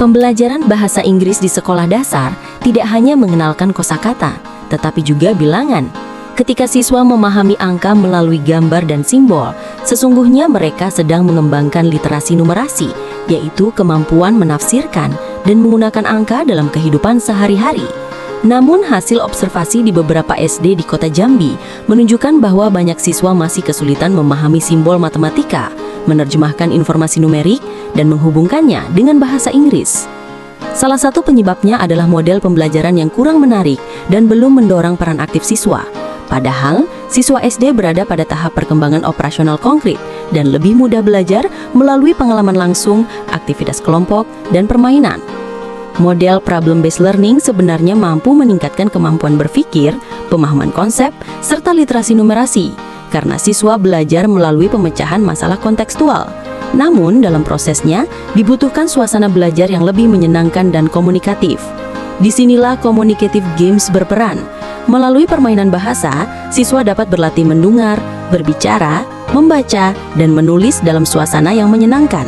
Pembelajaran bahasa Inggris di sekolah dasar tidak hanya mengenalkan kosakata, tetapi juga bilangan. Ketika siswa memahami angka melalui gambar dan simbol, sesungguhnya mereka sedang mengembangkan literasi numerasi, yaitu kemampuan menafsirkan dan menggunakan angka dalam kehidupan sehari-hari. Namun hasil observasi di beberapa SD di kota Jambi menunjukkan bahwa banyak siswa masih kesulitan memahami simbol matematika, menerjemahkan informasi numerik, dan menghubungkannya dengan bahasa Inggris. Salah satu penyebabnya adalah model pembelajaran yang kurang menarik dan belum mendorong peran aktif siswa. Padahal, siswa SD berada pada tahap perkembangan operasional konkret dan lebih mudah belajar melalui pengalaman langsung, aktivitas kelompok, dan permainan. Model problem-based learning sebenarnya mampu meningkatkan kemampuan berpikir, pemahaman konsep, serta literasi numerasi, karena siswa belajar melalui pemecahan masalah kontekstual. Namun, dalam prosesnya, dibutuhkan suasana belajar yang lebih menyenangkan dan komunikatif. Disinilah communicative games berperan. Melalui permainan bahasa, siswa dapat berlatih mendengar, berbicara, membaca, dan menulis dalam suasana yang menyenangkan.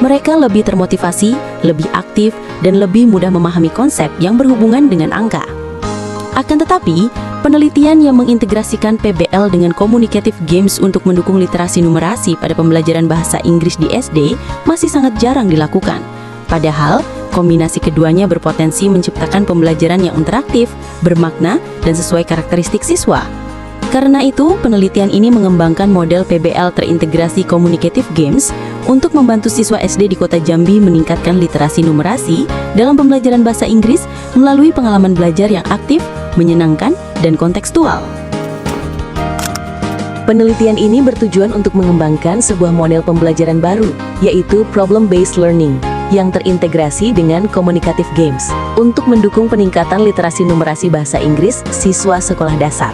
Mereka lebih termotivasi, lebih aktif, dan lebih mudah memahami konsep yang berhubungan dengan angka. Akan tetapi, penelitian yang mengintegrasikan PBL dengan communicative games untuk mendukung literasi numerasi pada pembelajaran bahasa Inggris di SD masih sangat jarang dilakukan. Padahal, kombinasi keduanya berpotensi menciptakan pembelajaran yang interaktif, bermakna, dan sesuai karakteristik siswa. Karena itu, penelitian ini mengembangkan model PBL terintegrasi communicative games untuk membantu siswa SD di kota Jambi meningkatkan literasi numerasi dalam pembelajaran bahasa Inggris melalui pengalaman belajar yang aktif, menyenangkan, dan kontekstual. Penelitian ini bertujuan untuk mengembangkan sebuah model pembelajaran baru, yaitu problem-based learning, yang terintegrasi dengan communicative games untuk mendukung peningkatan literasi numerasi bahasa Inggris siswa sekolah dasar.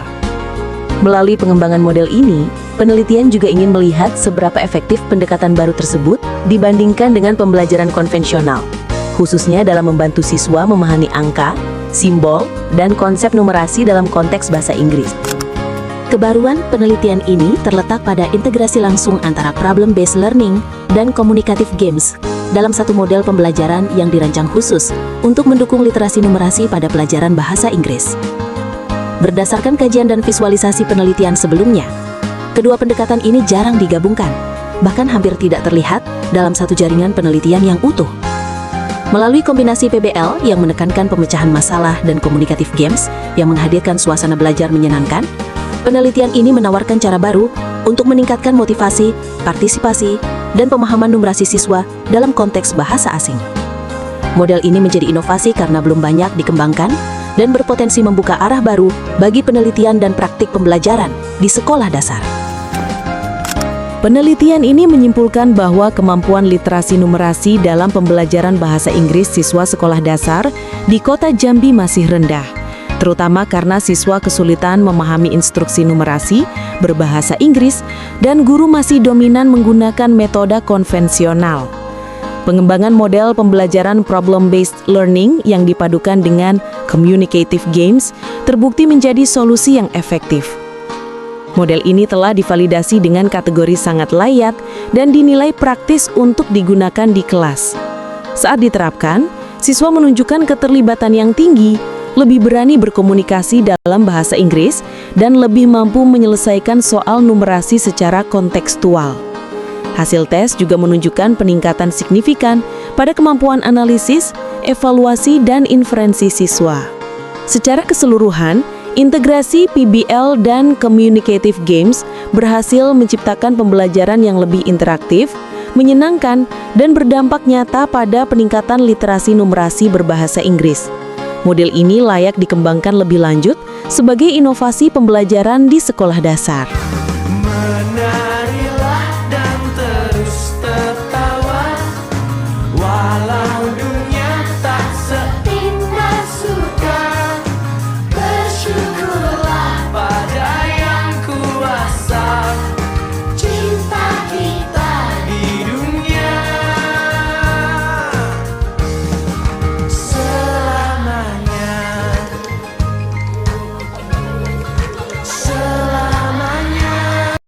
Melalui pengembangan model ini, penelitian juga ingin melihat seberapa efektif pendekatan baru tersebut dibandingkan dengan pembelajaran konvensional, khususnya dalam membantu siswa memahami angka, simbol, dan konsep numerasi dalam konteks bahasa Inggris. Kebaruan penelitian ini terletak pada integrasi langsung antara problem-based learning dan communicative games dalam satu model pembelajaran yang dirancang khusus untuk mendukung literasi numerasi pada pelajaran bahasa Inggris. Berdasarkan kajian dan visualisasi penelitian sebelumnya, kedua pendekatan ini jarang digabungkan, bahkan hampir tidak terlihat dalam satu jaringan penelitian yang utuh. Melalui kombinasi PBL yang menekankan pemecahan masalah dan communicative games yang menghadirkan suasana belajar menyenangkan, penelitian ini menawarkan cara baru untuk meningkatkan motivasi, partisipasi, dan pemahaman numerasi siswa dalam konteks bahasa asing. Model ini menjadi inovasi karena belum banyak dikembangkan dan berpotensi membuka arah baru bagi penelitian dan praktik pembelajaran di sekolah dasar. Penelitian ini menyimpulkan bahwa kemampuan literasi numerasi dalam pembelajaran bahasa Inggris siswa sekolah dasar di kota Jambi masih rendah, terutama karena siswa kesulitan memahami instruksi numerasi berbahasa Inggris dan guru masih dominan menggunakan metode konvensional. Pengembangan model pembelajaran problem-based learning yang dipadukan dengan communicative games terbukti menjadi solusi yang efektif. Model ini telah divalidasi dengan kategori sangat layak dan dinilai praktis untuk digunakan di kelas. Saat diterapkan, siswa menunjukkan keterlibatan yang tinggi, lebih berani berkomunikasi dalam bahasa Inggris, dan lebih mampu menyelesaikan soal numerasi secara kontekstual. Hasil tes juga menunjukkan peningkatan signifikan pada kemampuan analisis, evaluasi, dan inferensi siswa. Secara keseluruhan, integrasi PBL dan communicative games berhasil menciptakan pembelajaran yang lebih interaktif, menyenangkan, dan berdampak nyata pada peningkatan literasi numerasi berbahasa Inggris. Model ini layak dikembangkan lebih lanjut sebagai inovasi pembelajaran di sekolah dasar.